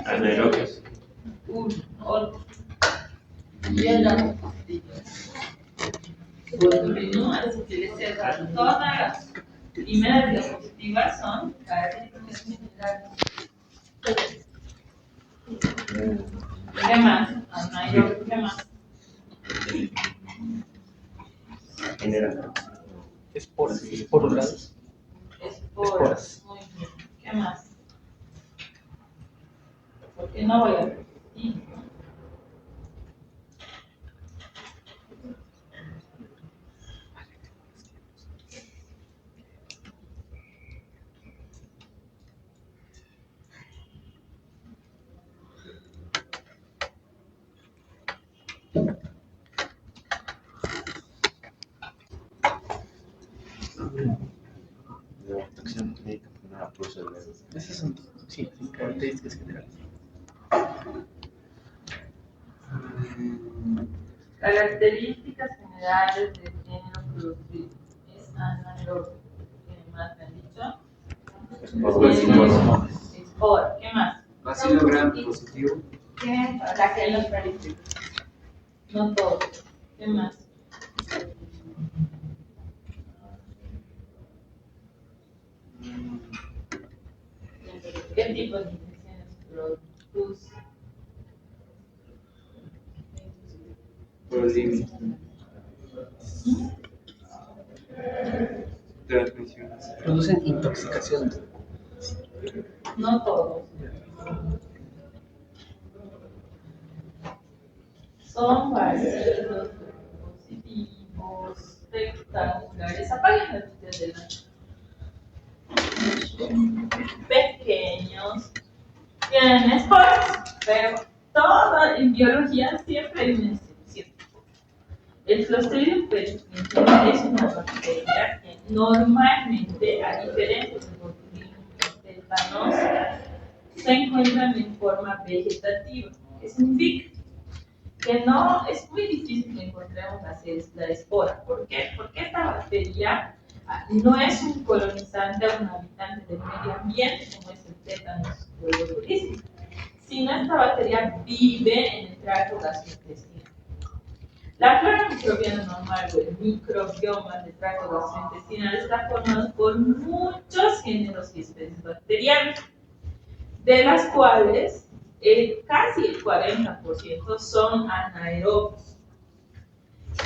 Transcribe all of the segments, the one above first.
Anaerobios. Otro. Y el botulino al utilizar todas las primeras diapositivas son características generales. ¿Qué más? Anaerobio, ¿qué más? Genera. Esporas. Esporulados. Esporas. Muy bien. ¿Qué más? Porque no voy a repetir. La acción médica no procede. Esas son, sí, características generales. Características generales del género Clostridium. Es anaerobio. ¿Qué más me han dicho? Espora. ¿Qué más? Bacilo gram positivo. ¿Qué? La que los características. No todo. ¿Qué más? ¿Qué tipo de infecciones produce? Prolífico. Transmisiones. Producen intoxicación. No todos. Son bacilos positivos, rectangulares. Apaguen la luz de pequeños. Tienen esporas, pero todo en biología siempre hay una excepción. El Clostridium perfringens es una bacteria que normalmente, a diferencia del botulismo tetanosa, se encuentran en forma vegetativa. ¿Qué significa? Que no es muy difícil que encontremos la espora. ¿Por qué? Porque esta bacteria no es un colonizante o un habitante del medio ambiente como es el tétanos o el botulismo, sino esta bacteria vive en el tracto gastrointestinal. La flora microbiana normal o el microbioma del tracto gastrointestinal está formado por muchos géneros y especies bacterianas, de las cuales casi el 40% son anaerobios.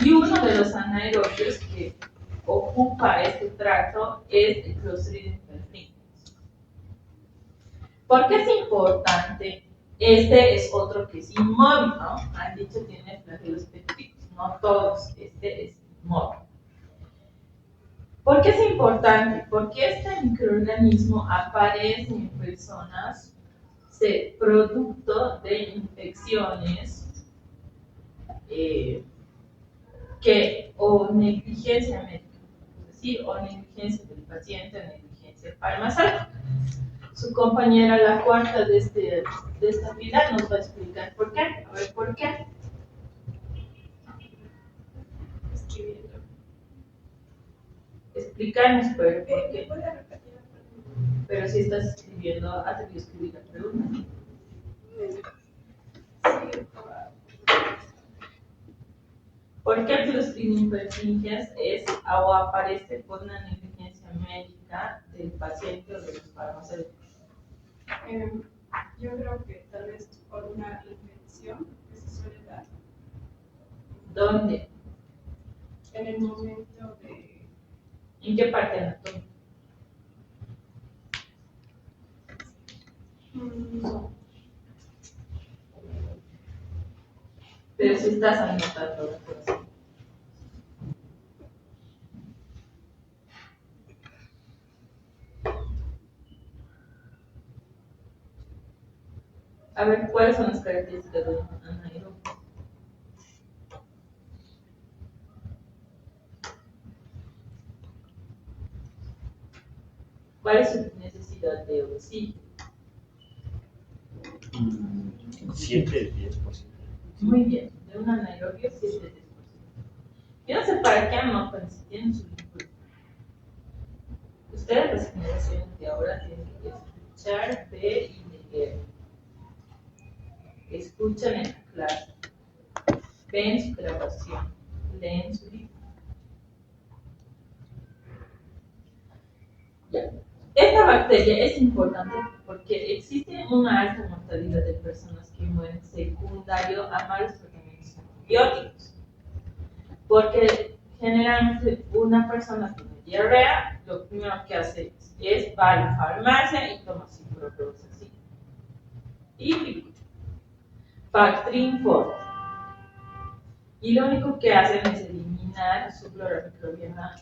Y uno de los anaerobios que ocupa este tracto es el Clostridium perfringens. ¿Por qué es importante? Este es otro que es inmóvil, ¿no? Han dicho que tiene flagelos pectílicos, no todos, este es inmóvil. ¿Por qué es importante? Porque este microorganismo aparece en personas producto de infecciones que o negligencia médica, es decir, o negligencia del paciente o negligencia farmacéutica. Su compañera, la cuarta de esta fila, nos va a explicar por qué. A ver, ¿por qué? Escribiendo. Explícanos, pero ¿por qué? Pero si estás escribiendo, hazte que escribir la pregunta. ¿Por qué el Clostridium perfringens o aparece por una negligencia médica del paciente o de los farmacéuticos? Yo creo que tal vez por una infección que se suele dar. ¿Dónde? En el momento de. ¿En qué parte anatómica? No. Pero si estás anotando las cosas. A ver, ¿cuáles son las características de un anaerobio? ¿Cuál es su necesidad de oxígeno? 7-10%. Muy bien, de un anaerobio 7-10%. Yo no sé para qué anotan si tienen su libro. Ustedes, las generaciones de ahora, tienen que escuchar, ver y leer. escuchan en la clase, ven su grabación, leen su libro. Ya. Esta bacteria es importante porque existe una alta mortalidad de personas que mueren secundario a malos tratamientos antibióticos. Porque generalmente una persona que tiene diarrea, lo primero que hace es va a la farmacia y toma ciprofloxacin. Y Bactrim forte. Y lo único que hacen es eliminar su flora microbiana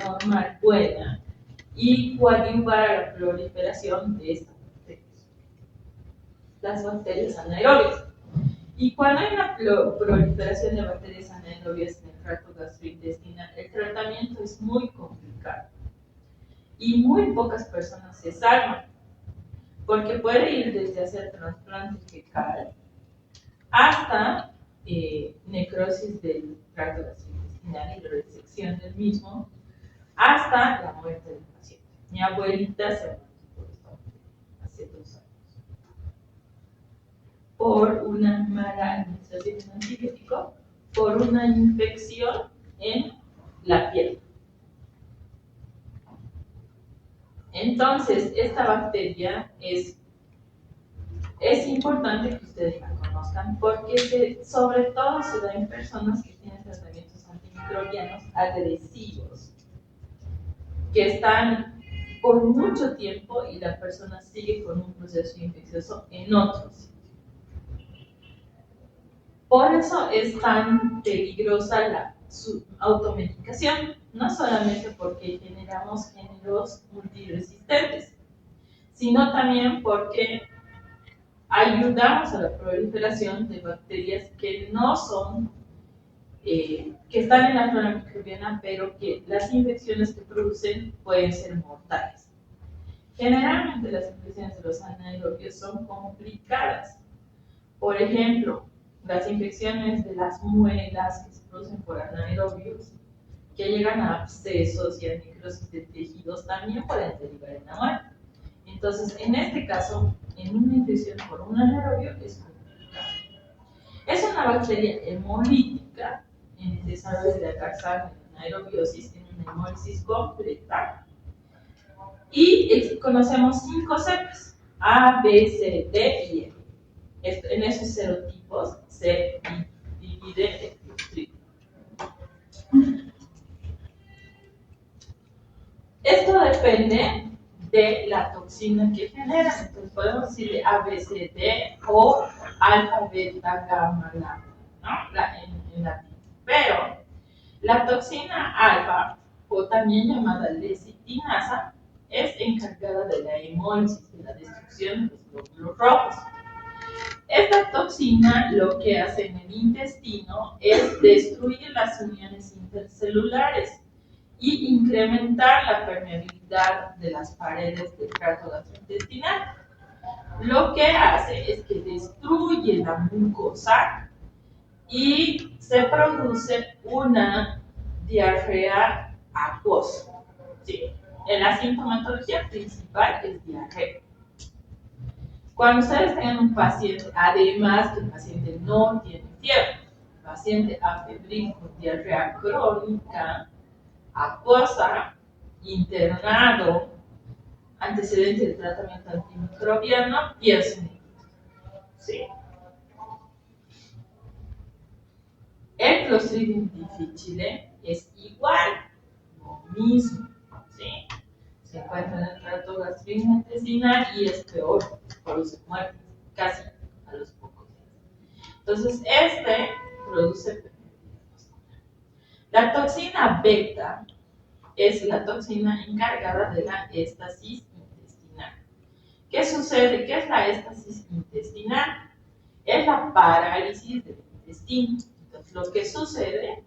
normal, buena, y coadyuvar a la proliferación de estas bacterias, las bacterias anaerobias. Y cuando hay una proliferación de bacterias anaerobias en el tracto gastrointestinal, el tratamiento es muy complicado y muy pocas personas se salvan, porque puede ir desde hacer trasplante fecal hasta necrosis del tracto gastrointestinal y la resección del mismo, hasta la muerte del paciente. Mi abuelita se murió por esto hace 2 años. Por una mala administración de un antibiótico, por una infección en la piel. Entonces, esta bacteria es importante que ustedes la conozcan porque sobre todo se da en personas que tienen tratamientos antimicrobianos agresivos, que están por mucho tiempo y la persona sigue con un proceso infeccioso en otro sitio. Por eso es tan peligrosa su automedicación, no solamente porque generamos géneros multiresistentes, sino también porque ayudamos a la proliferación de bacterias que no son que están en la flora microbiana, pero que las infecciones que producen pueden ser mortales. Generalmente las infecciones de los anaerobios son complicadas. Por ejemplo, las infecciones de las muelas que se producen por anaerobios, que llegan a abscesos y a necrosis de tejidos, también pueden derivar en la muerte. Entonces, en este caso, en una infección por un anaerobio es complicado. Es una bacteria hemolítica. En el desarrollo de la sangre, en anaerobiosis, tiene una hemólisis completa. Y conocemos 5 cepos: A, B, C, D y E. En esos serotipos se divide el Clostridium. Esto depende de la toxina que genera. Entonces podemos decir de A, B, C, D o alfa, beta, gamma, lambda, ¿no? En latín. Pero la toxina alfa, o también llamada lecitinasa, es encargada de la hemólisis, de la destrucción de los glóbulos rojos. Esta toxina lo que hace en el intestino es destruir las uniones intercelulares y incrementar la permeabilidad de las paredes del tracto gastrointestinal. Lo que hace es que destruye la mucosa y se produce una diarrea acuosa. ¿Sí? La sintomatología principal es diarrea. Cuando ustedes tengan un paciente, además que el paciente no tiene fiebre, paciente afebril con diarrea crónica, acuosa, internado, antecedente de tratamiento antimicrobiano, piensen. ¿Sí? El Clostridium difficile es igual, lo mismo, ¿sí? Se encuentra en el tracto gastrointestinal y es peor, produce muerte casi a los pocos días. Entonces, este produce permeabilidad. La toxina beta es la toxina encargada de la éstasis intestinal. ¿Qué sucede? ¿Qué es la éstasis intestinal? Es la parálisis del intestino. Entonces, lo que sucede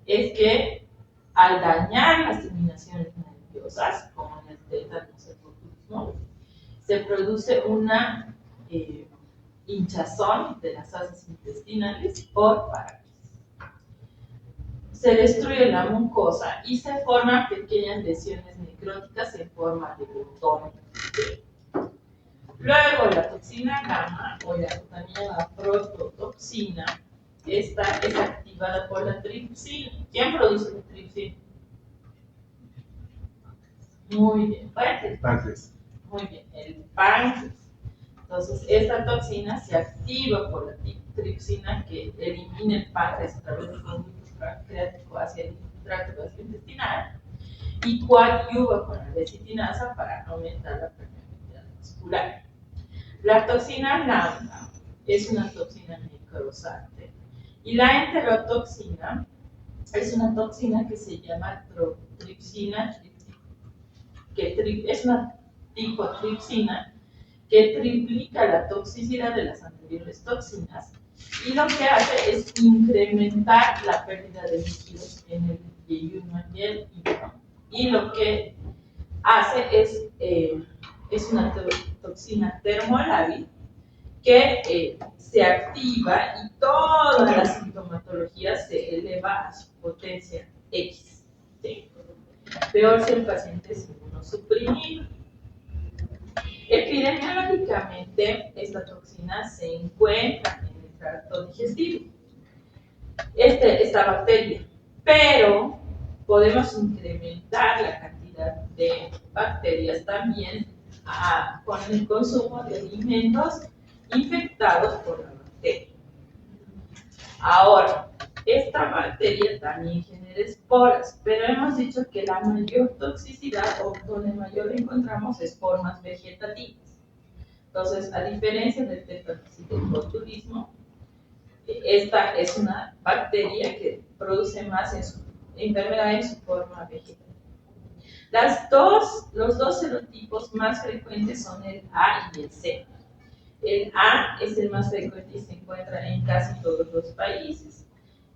es que al dañar las terminaciones nerviosas, como en el tétanos, el botulismo, se produce una hinchazón de las asas intestinales por parálisis. Se destruye la mucosa y se forman pequeñas lesiones necróticas en forma de botón. Luego la toxina gamma, o la también llamada prototo, toxina, esta es activada por la tripsina. ¿Quién produce la tripsina? Muy bien, fuerte. Páncreas. Muy bien, el páncreas. Entonces, esta toxina se activa por la tripsina que elimina el páncreas a través del conducto pancreático hacia el tracto gastrointestinal y coadyuva con la lecitinasa para aumentar la permeabilidad vascular. La toxina lambda es una toxina necrosante y la enterotoxina es una toxina que se llama tripsina, es una tipo tripsina que triplica la toxicidad de las anteriores toxinas y lo que hace es incrementar la pérdida de líquidos en el yeyuno y el hígado. Y lo que hace es una toxina termolábil que se activa y toda la sintomatología se eleva a su potencia X. ¿Sí? Peor si el paciente es inmunosuprimido. Epidemiológicamente, esta toxina se encuentra en el tracto digestivo, esta bacteria, pero podemos incrementar la cantidad de bacterias también con el consumo de alimentos infectados por la bacteria. Ahora, esta bacteria también genera esporas, pero hemos dicho que la mayor toxicidad o donde mayor la encontramos es formas vegetativas. Entonces, a diferencia del tétanos y del botulismo, esta es una bacteria que produce más enfermedad en su forma vegetativa. Los dos serotipos más frecuentes son el A y el C. El A es el más frecuente y se encuentra en casi todos los países.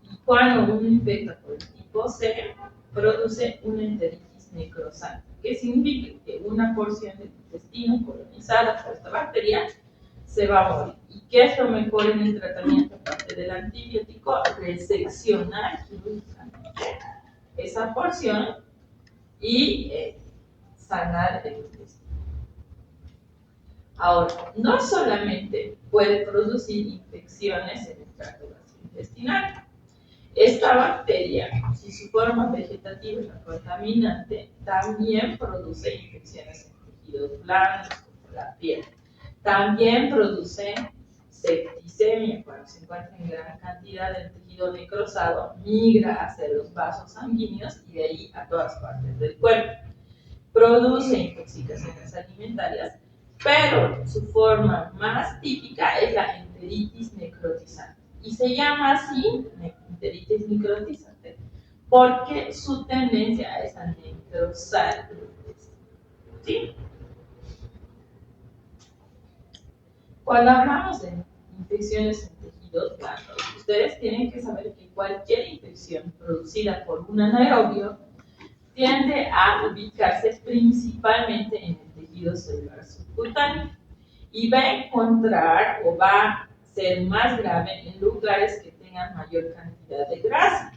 Y cuando uno infecta por el tipo C, produce una enteritis necrosante, que significa que una porción del intestino colonizada por esta bacteria se va a morir. ¿Y qué es lo mejor en el tratamiento aparte del antibiótico? Reseccionar quirúrgicamente esa porción y sanar el intestino. Ahora, no solamente puede producir infecciones en el tracto gastrointestinal. Esta bacteria, si su forma vegetativa es la contaminante, también produce infecciones en tejidos blandos, como la piel. También produce septicemia, cuando se encuentra en gran cantidad del tejido necrosado, migra hacia los vasos sanguíneos y de ahí a todas partes del cuerpo. Produce intoxicaciones alimentarias, pero su forma más típica es la enteritis necrotizante. Y se llama así enteritis necrotizante porque su tendencia es a necrosar. ¿Sí? Cuando hablamos de infecciones en tejidos blandos, ustedes tienen que saber que cualquier infección producida por un anaerobio tiende a ubicarse principalmente en el tejido celular subcutáneo y va a encontrar o va a ser más grave en lugares que tengan mayor cantidad de grasa.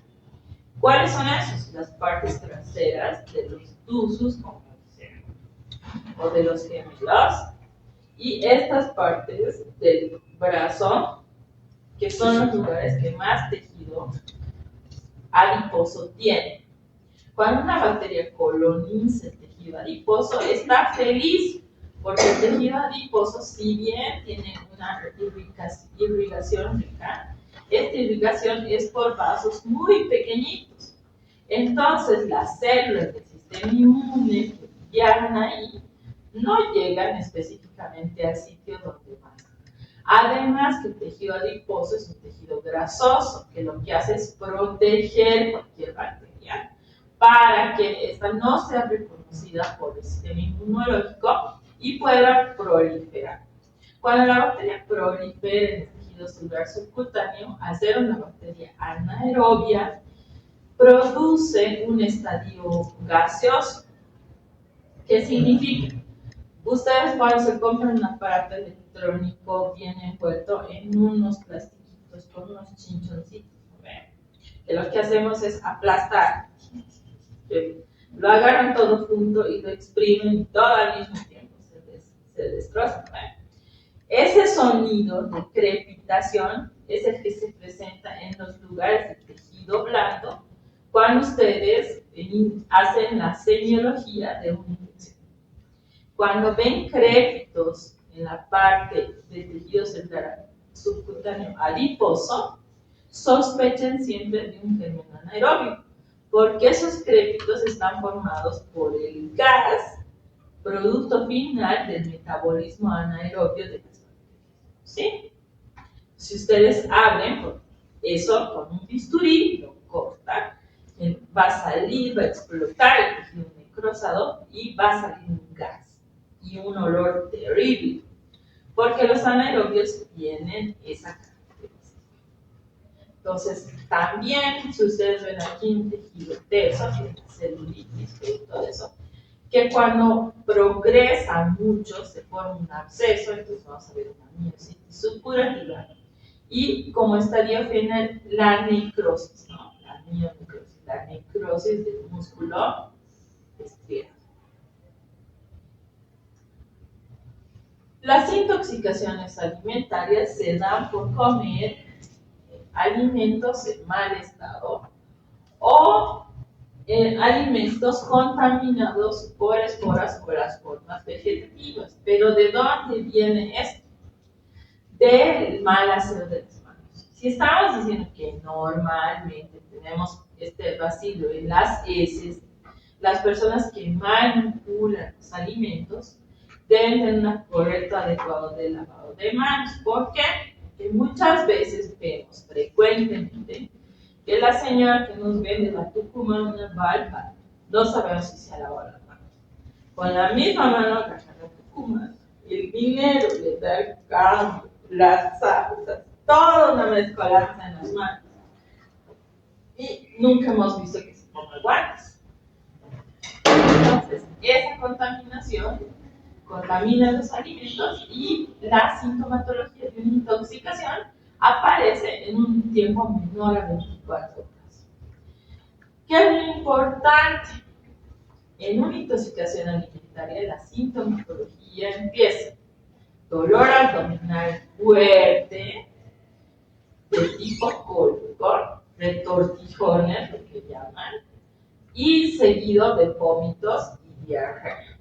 ¿Cuáles son esos? Las partes traseras de los tusus, como dicen, o de los gemelos, y estas partes del brazo, que son los lugares que más tejido adiposo tiene. Cuando una bacteria coloniza el tejido adiposo, está feliz porque el tejido adiposo, si bien tiene una irrigación rica, esta irrigación es por vasos muy pequeñitos. Entonces, las células del sistema inmune que viajan ahí no llegan específicamente al sitio donde van. Además, que el tejido adiposo es un tejido grasoso, que lo que hace es proteger cualquier bacteria para que esta no sea reconocida por el sistema inmunológico y pueda proliferar. Cuando la bacteria prolifera en el tejido celular subcutáneo, al ser una bacteria anaerobia, produce un estadio gaseoso. ¿Qué significa? Ustedes cuando se compran un aparato electrónico viene envuelto en unos plastiquitos con unos chinchoncitos, ¿no? Que lo que hacemos es aplastar. Lo agarran todo junto y lo exprimen y todo al mismo tiempo se destroza. Ese sonido de crepitación es el que se presenta en los lugares de tejido blando cuando ustedes hacen la semiología de una infección. Cuando ven crépitos en la parte del tejido celular subcutáneo adiposo, sospechen siempre de un germen anaerobio, porque esos crépitos están formados por el gas, producto final del metabolismo anaerobio de las bacterias. ¿Sí? Si ustedes abren eso con un bisturí, lo cortan, va a salir, va a explotar el tejido necrosado y va a salir un gas y un olor terrible, porque los anaerobios tienen esa característica. Entonces, también, si ustedes ven aquí un tejido teso, celulitis y todo eso, que cuando progresa mucho se forma un absceso, entonces vamos a ver una miositis supurativa, y como estadio final, la necrosis, ¿no? La mionecrosis, la necrosis del músculo estriado. Las intoxicaciones alimentarias se dan por comer alimentos en mal estado o alimentos contaminados por esporas o las formas vegetativas. Pero ¿de dónde viene esto? Del mal aseo de las manos. Si estamos diciendo que normalmente tenemos este bacilo en las heces, las personas que manipulan los alimentos deben tener un correcto adecuado de lavado de manos. ¿Por qué? Porque muchas veces vemos frecuentemente que la señora que nos vende la tucumana va al bar, no sabemos si se ha lavado las manos. Con la misma mano agarra la tucumana, el dinero le da el cambio, las salsas, toda una mezcolanza en las manos. Y nunca hemos visto que se ponga guantes. Entonces, esa contaminación contamina los alimentos y la sintomatología de una intoxicación aparece en un tiempo menor a 24 horas. ¿Qué es lo importante? En una intoxicación alimentaria, la sintomatología empieza dolor abdominal fuerte, de tipo cólico, retortijones, lo que llaman, y seguido de vómitos y diarrea.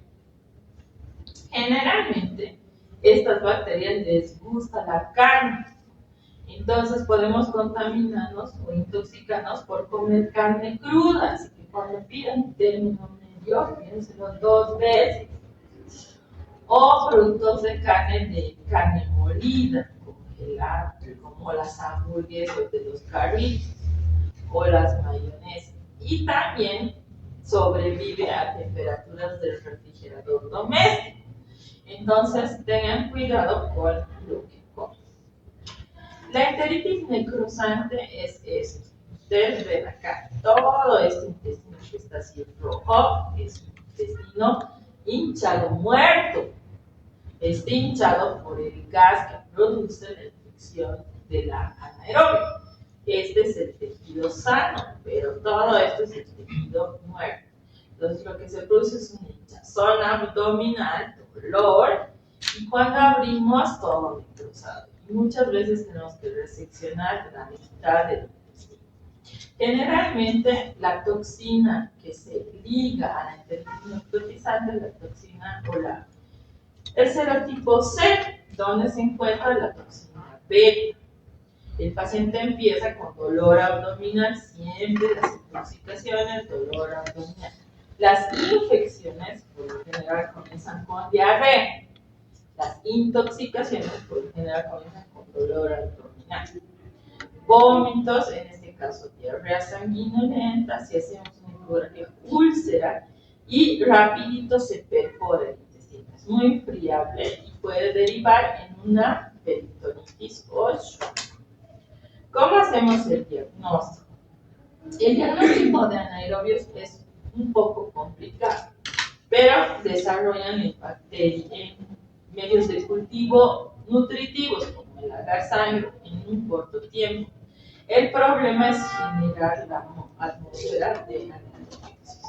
Generalmente, estas bacterias les gusta la carne, entonces podemos contaminarnos o intoxicarnos por comer carne cruda, así que cuando pidan término medio, piénselo 2 veces. O productos de carne molida, congelada, como las hamburguesas de los carritos o las mayonesas. Y también sobrevive a temperaturas del refrigerador doméstico. Entonces tengan cuidado con lo que comen. La enteritis necrosante es esto. Ustedes ven acá, todo este intestino que está así rojo es un intestino hinchado, muerto. Está hinchado por el gas que produce la infección de la anaerobia. Este es el tejido sano, pero todo esto es el tejido muerto. Entonces lo que se produce es una hinchazón abdominal, dolor, y cuando abrimos todo necrosado. Y muchas veces tenemos que reseccionar la mitad del intestino. Generalmente la toxina que se liga a la enteritis necrotizante es la toxina polar. El serotipo C, donde se encuentra la toxina beta. El paciente empieza con dolor abdominal, siempre las intoxicaciones, dolor abdominal. Las infecciones, por lo general, comienzan con diarrea. Las intoxicaciones, por lo general, comienzan con dolor abdominal. Vómitos, en este caso, diarrea sanguinolenta, si hacemos una ecografía, úlcera, y rapidito se perfora el intestino. Es muy friable y puede derivar en una peritonitis o shock. ¿Cómo hacemos el diagnóstico? El diagnóstico de anaerobios es un poco complicado, pero desarrollan en medios de cultivo nutritivos, como el agar sangre, en un corto tiempo. El problema es generar la atmósfera de anaerobiosis.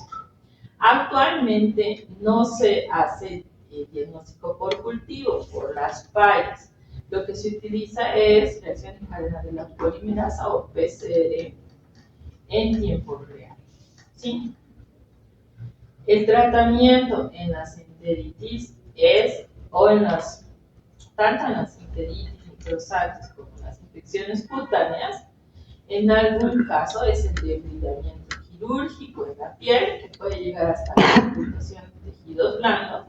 Actualmente no se hace diagnóstico por cultivo, por las fallas, lo que se utiliza es reacción en cadena de la polimerasa o PCR en tiempo real. ¿Sí? El tratamiento en las enteritis tanto en las enteritis microsáticas como en las infecciones cutáneas, en algún caso es el debridamiento quirúrgico en la piel, que puede llegar hasta la amputación de tejidos blandos,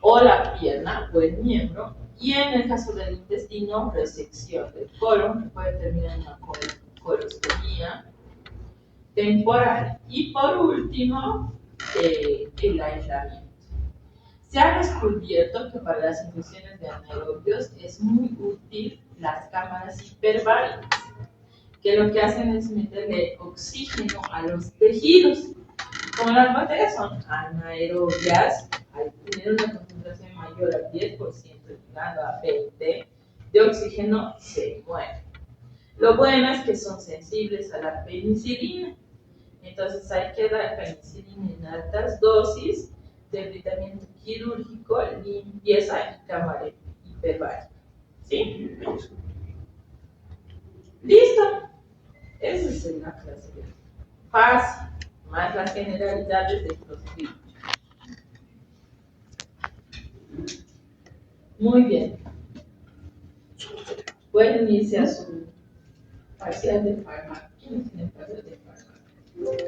o la pierna o el miembro, y en el caso del intestino, resección del colon, que puede terminar en una colostomía temporal, y por último, el aislamiento. Se ha descubierto que para las infecciones de anaerobios es muy útil las cámaras hiperbáricas, que lo que hacen es meterle oxígeno a los tejidos. Como las bacterias son anaerobias, al tener una concentración mayor al 10%, llegando a 20%, de oxígeno se mueren. Lo bueno es que son sensibles a la penicilina. Entonces hay que dar penicilina en altas dosis, debridamiento quirúrgico, limpieza y cámara hiperbárica. ¿Sí? ¡Listo! Esa es la clase. Fácil, más las generalidades de estos libros. Muy bien. Pueden irse a su parcial de farmacia. ¿Quiénes tienen parcial de farmacia?